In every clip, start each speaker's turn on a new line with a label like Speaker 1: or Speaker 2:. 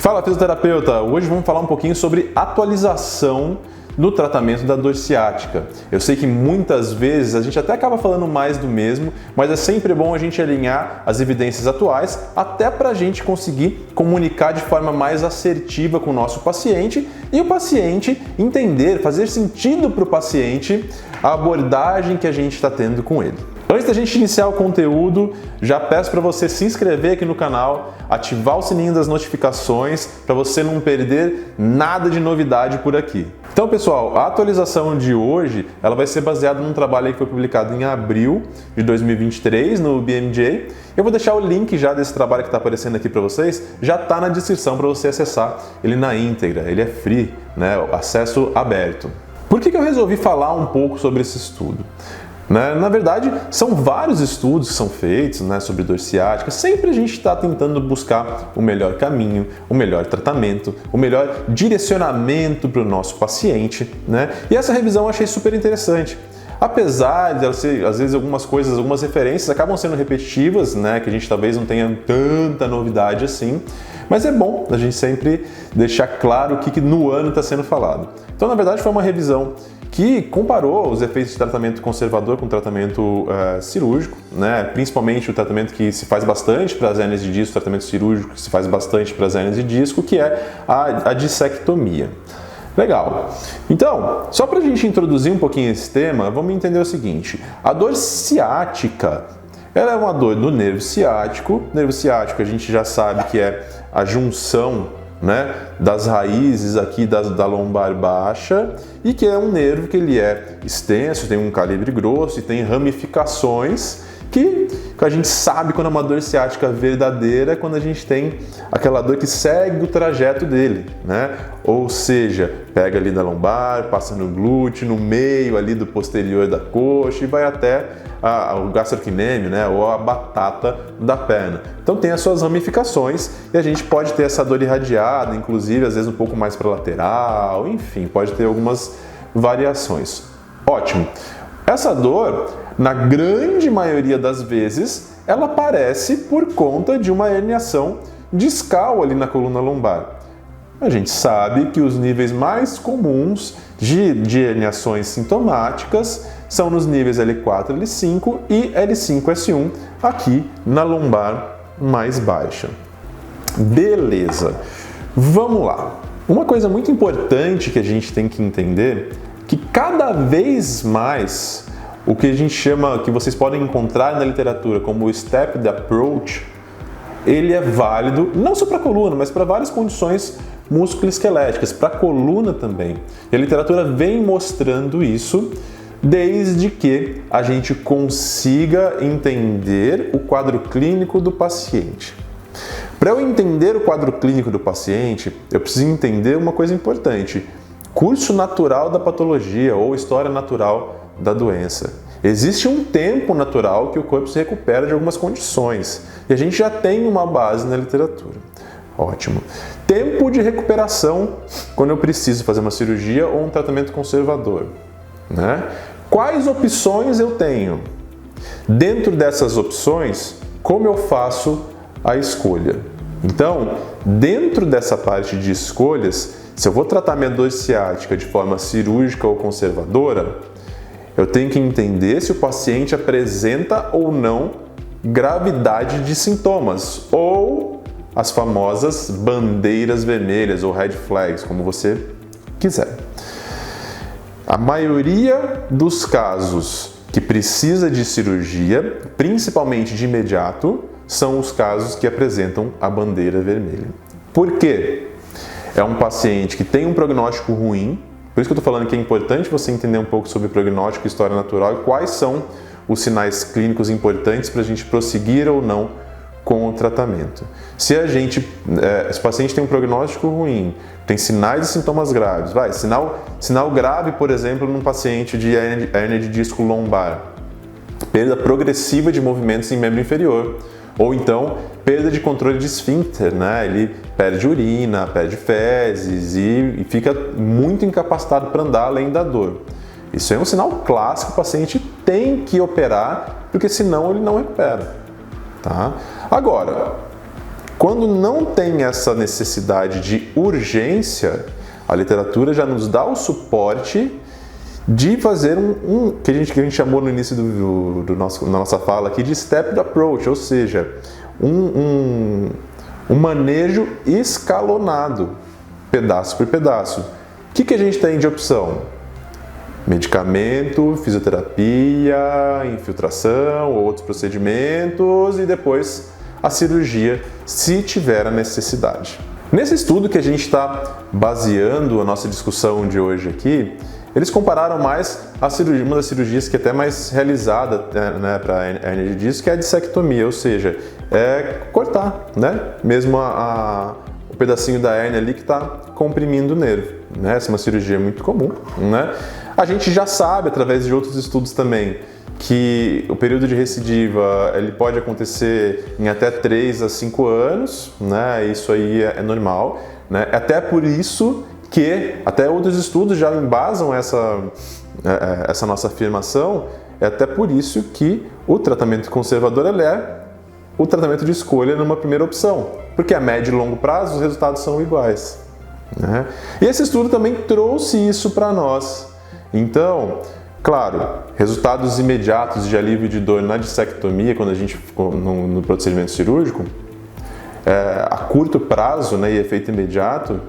Speaker 1: Fala, fisioterapeuta! Hoje vamos falar um pouquinho sobre atualização no tratamento da dor ciática. Eu sei que muitas vezes a gente até acaba falando mais do mesmo, mas é sempre bom a gente alinhar as evidências atuais até para a gente conseguir comunicar de forma mais assertiva com o nosso paciente e o paciente entender, fazer sentido para o paciente a abordagem que a gente está tendo com ele. Antes da gente iniciar o conteúdo, já peço para você se inscrever aqui no canal, ativar o sininho das notificações para você não perder nada de novidade por aqui. Então, pessoal, a atualização de hoje ela vai ser baseada num trabalho que foi publicado em abril de 2023 no BMJ. Eu vou deixar o link já desse trabalho que está aparecendo aqui para vocês, já está na descrição para você acessar ele na íntegra. Ele é free, né? Acesso aberto. Por que eu resolvi falar um pouco sobre esse estudo? Na verdade, são vários estudos que são feitos sobre dor ciática. Sempre a gente está tentando buscar o melhor caminho, o melhor tratamento, o melhor direcionamento para o nosso paciente. E essa revisão eu achei super interessante. Apesar de ela ser, às vezes, algumas referências acabam sendo repetitivas, que a gente talvez não tenha tanta novidade assim, mas é bom a gente sempre deixar claro o que no ano está sendo falado. Então, na verdade, foi uma revisão que comparou os efeitos de tratamento conservador com tratamento cirúrgico, principalmente o tratamento que se faz bastante para as hérnias de disco, o tratamento cirúrgico que se faz bastante para as hérnias de disco, que é a dissectomia. Legal. Então, só para a gente introduzir um pouquinho esse tema, vamos entender o seguinte: a dor ciática, ela é uma dor do nervo ciático. O nervo ciático a gente já sabe que é a junção das raízes aqui da lombar baixa, e que é um nervo que ele é extenso, tem um calibre grosso e tem ramificações que a gente sabe quando é uma dor ciática verdadeira, é quando a gente tem aquela dor que segue o trajeto dele, Ou seja, pega ali da lombar, passa no glúteo, no meio ali do posterior da coxa e vai até o gastrocnêmio, ou a batata da perna. Então tem as suas ramificações e a gente pode ter essa dor irradiada, inclusive às vezes um pouco mais para lateral, enfim, pode ter algumas variações. Ótimo! Essa dor, na grande maioria das vezes, ela aparece por conta de uma herniação discal ali na coluna lombar. A gente sabe que os níveis mais comuns de herniações sintomáticas são nos níveis L4, L5 e L5-S1, aqui na lombar mais baixa. Beleza, vamos lá. Uma coisa muito importante que a gente tem que entender é que cada vez mais o que a gente chama, que vocês podem encontrar na literatura como o Stepped Approach, ele é válido não só para a coluna, mas para várias condições musculoesqueléticas, para a coluna também. E a literatura vem mostrando isso desde que a gente consiga entender o quadro clínico do paciente. Para eu entender o quadro clínico do paciente, eu preciso entender uma coisa importante: curso natural da patologia ou história natural da doença. Existe um tempo natural que o corpo se recupera de algumas condições e a gente já tem uma base na literatura. Ótimo. Tempo de recuperação quando eu preciso fazer uma cirurgia ou um tratamento conservador. Quais opções eu tenho? Dentro dessas opções, como eu faço a escolha? Então, dentro dessa parte de escolhas, se eu vou tratar minha dor ciática de forma cirúrgica ou conservadora, eu tenho que entender se o paciente apresenta ou não gravidade de sintomas, ou as famosas bandeiras vermelhas ou red flags, como você quiser. A maioria dos casos que precisa de cirurgia, principalmente de imediato, são os casos que apresentam a bandeira vermelha. Por quê? É um paciente que tem um prognóstico ruim, por isso que eu estou falando que é importante você entender um pouco sobre prognóstico e história natural e quais são os sinais clínicos importantes para a gente prosseguir ou não com o tratamento. Se o paciente tem um prognóstico ruim, tem sinais e sintomas graves, sinal grave, por exemplo, num paciente de hérnia de disco lombar, perda progressiva de movimentos em membro inferior, ou então perda de controle de esfíncter, ele perde urina, perde fezes e fica muito incapacitado para andar além da dor. Isso é um sinal clássico, o paciente tem que operar, porque senão ele não recupera. Tá? Agora, Quando não tem essa necessidade de urgência, a literatura já nos dá o suporte de fazer que a gente chamou no início da nossa fala aqui de stepped approach, ou seja, um manejo escalonado, pedaço por pedaço. O que a gente tem de opção? Medicamento, fisioterapia, infiltração, outros procedimentos e depois a cirurgia, se tiver a necessidade. Nesse estudo que a gente está baseando a nossa discussão de hoje aqui, eles compararam mais a cirurgia, uma das cirurgias que é até mais realizada, né, para a hernia de disco, que é a dissectomia, ou seja, cortar, né, mesmo o pedacinho da hérnia ali que está comprimindo o nervo, né? Essa é uma cirurgia muito comum, né? A gente já sabe, através de outros estudos também, que o período de recidiva ele pode acontecer em até 3 a 5 anos, né? Isso aí é normal, né? Até por isso que até outros estudos já embasam essa nossa afirmação, é até por isso que o tratamento conservador ele é o tratamento de escolha numa primeira opção, porque a médio e longo prazo os resultados são iguais, né? E esse estudo também trouxe isso para nós. Então, claro, resultados imediatos de alívio de dor na dissectomia, quando a gente ficou no procedimento cirúrgico, a curto prazo, né, e efeito imediato,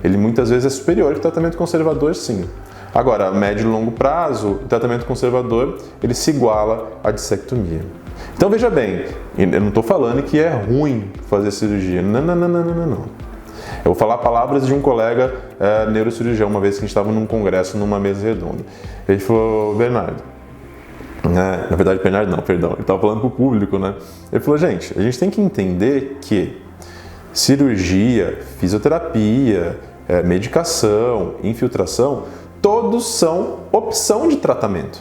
Speaker 1: ele muitas vezes é superior que o tratamento conservador, sim. Agora, a médio e longo prazo, o tratamento conservador, ele se iguala à dissectomia. Então, veja bem, eu não estou falando que é ruim fazer cirurgia. Não. Eu vou falar palavras de um colega neurocirurgião, uma vez que a gente estava num congresso, numa mesa redonda. Ele falou, Bernardo, na verdade, Bernardo não, perdão, ele estava falando para o público, né? Ele falou, gente, a gente tem que entender que cirurgia, fisioterapia, medicação, infiltração, todos são opção de tratamento.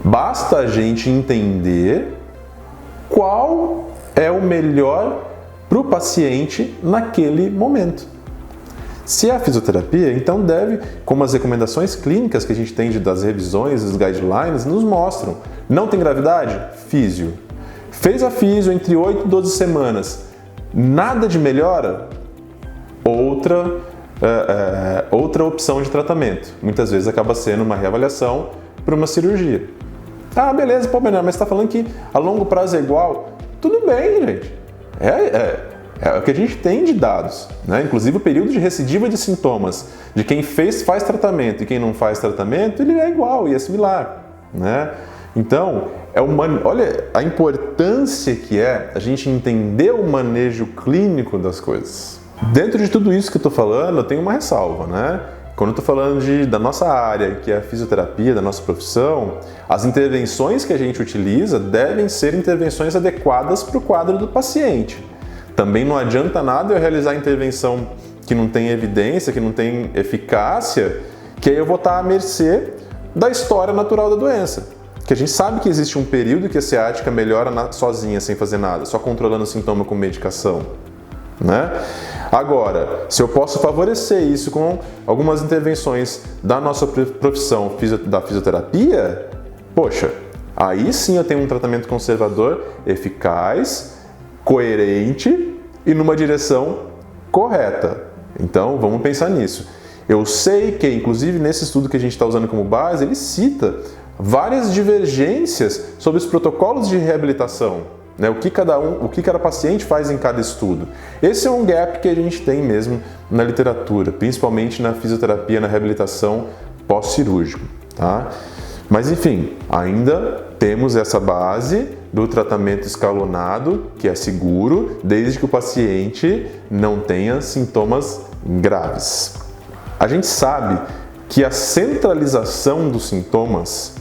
Speaker 1: Basta a gente entender qual é o melhor para o paciente naquele momento. Se é a fisioterapia, então deve, como as recomendações clínicas que a gente tem das revisões, dos guidelines, nos mostram. Não tem gravidade? Físio. Fez a físio entre 8 e 12 semanas. Nada de melhora? Outra opção de tratamento. Muitas vezes acaba sendo uma reavaliação para uma cirurgia. Ah, beleza, pô, Bernardo, mas você está falando que a longo prazo é igual? Tudo bem, gente. É o que a gente tem de dados, né? Inclusive o período de recidiva de sintomas de quem faz tratamento e quem não faz tratamento, ele é igual e é similar, né? Então, olha a importância que é a gente entender o manejo clínico das coisas. Dentro de tudo isso que eu estou falando, eu tenho uma ressalva, né? Quando eu estou falando da nossa área, que é a fisioterapia, da nossa profissão, as intervenções que a gente utiliza devem ser intervenções adequadas para o quadro do paciente. Também não adianta nada eu realizar intervenção que não tem evidência, que não tem eficácia, que aí eu vou estar à mercê da história natural da doença. Que a gente sabe que existe um período que a ciática melhora sozinha, sem fazer nada, só controlando o sintoma com medicação, né? Agora, se eu posso favorecer isso com algumas intervenções da nossa profissão da fisioterapia, poxa, aí sim eu tenho um tratamento conservador eficaz, coerente e numa direção correta. Então, vamos pensar nisso. Eu sei que, inclusive, nesse estudo que a gente está usando como base, ele cita várias divergências sobre os protocolos de reabilitação. Né, o que cada paciente faz em cada estudo. Esse é um gap que a gente tem mesmo na literatura, principalmente na fisioterapia, na reabilitação pós-cirúrgico, tá? Mas enfim, ainda temos essa base do tratamento escalonado, que é seguro, desde que o paciente não tenha sintomas graves. A gente sabe que a centralização dos sintomas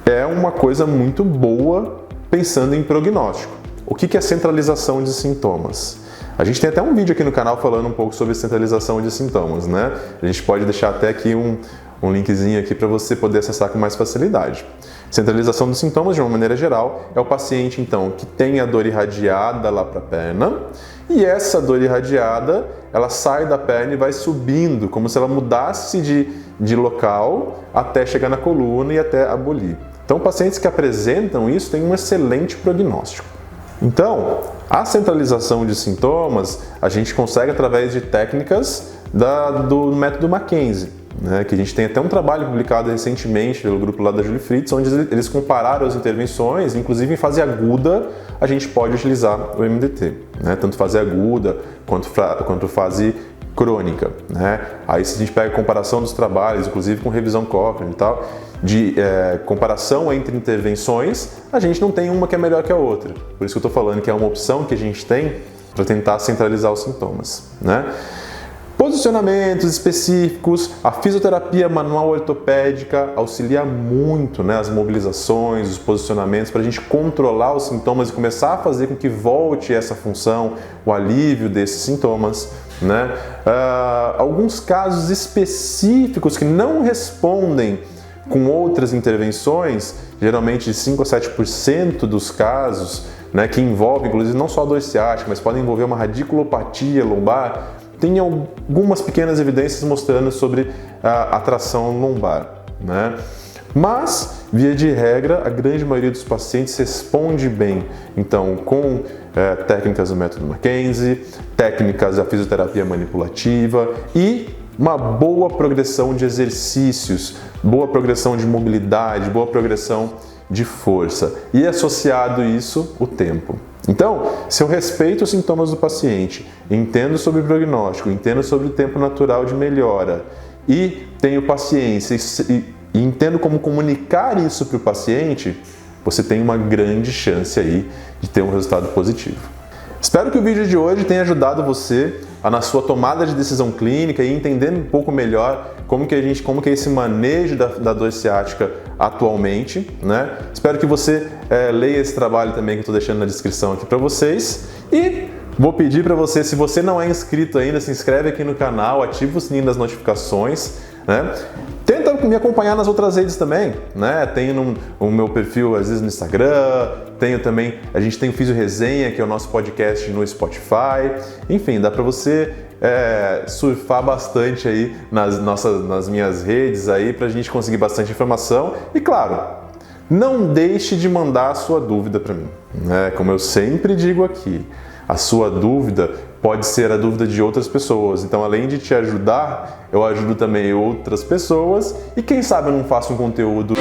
Speaker 1: é uma coisa muito boa pensando em prognóstico. O que é centralização de sintomas? A gente tem até um vídeo aqui no canal falando um pouco sobre centralização de sintomas, né? A gente pode deixar até aqui um linkzinho aqui para você poder acessar com mais facilidade. Centralização dos sintomas, de uma maneira geral, é o paciente, então, que tem a dor irradiada lá para a perna, e essa dor irradiada, ela sai da perna e vai subindo, como se ela mudasse de local até chegar na coluna e até abolir. Então, pacientes que apresentam isso têm um excelente prognóstico. Então, A centralização de sintomas a gente consegue através de técnicas do método Mackenzie, né, que a gente tem até um trabalho publicado recentemente pelo grupo lá da Julie Fritz, onde eles compararam as intervenções, inclusive em fase aguda a gente pode utilizar o MDT, né, tanto fase aguda quanto fase crônica, né. Aí se a gente pega a comparação dos trabalhos, inclusive com revisão Cochrane e tal, de comparação entre intervenções, a gente não tem uma que é melhor que a outra. Por isso que eu estou falando que é uma opção que a gente tem para tentar centralizar os sintomas, né. Posicionamentos específicos, a fisioterapia manual ortopédica auxilia muito, né, as mobilizações, os posicionamentos para a gente controlar os sintomas e começar a fazer com que volte essa função, o alívio desses sintomas, né? Alguns casos específicos que não respondem com outras intervenções, geralmente de 5 a 7% dos casos, né, que envolvem, inclusive, não só a dor ciática, mas podem envolver uma radiculopatia lombar, tem algumas pequenas evidências mostrando sobre a tração lombar, né? Mas, via de regra, a grande maioria dos pacientes responde bem, então, com técnicas do método Mackenzie, técnicas da fisioterapia manipulativa e uma boa progressão de exercícios, boa progressão de mobilidade, boa progressão de força e associado isso o tempo. Então, se eu respeito os sintomas do paciente, entendo sobre o prognóstico, entendo sobre o tempo natural de melhora e tenho paciência e entendo como comunicar isso para o paciente, você tem uma grande chance aí de ter um resultado positivo. Espero que o vídeo de hoje tenha ajudado você na sua tomada de decisão clínica e entendendo um pouco melhor como que é esse manejo da dor ciática atualmente, né? Espero que você leia esse trabalho também que eu estou deixando na descrição aqui para vocês e vou pedir para você, se você não é inscrito ainda, se inscreve aqui no canal, ativa o sininho das notificações, né? Tenta me acompanhar nas outras redes também, né? Tenho o meu perfil, às vezes, no Instagram, tenho também, a gente tem o Físio Resenha, que é o nosso podcast no Spotify. Enfim, dá para você surfar bastante aí nas minhas redes aí pra gente conseguir bastante informação. E claro, não deixe de mandar a sua dúvida para mim, né? Como eu sempre digo aqui, a sua dúvida pode ser a dúvida de outras pessoas. Então, além de te ajudar, eu ajudo também outras pessoas e quem sabe eu não faço um conteúdo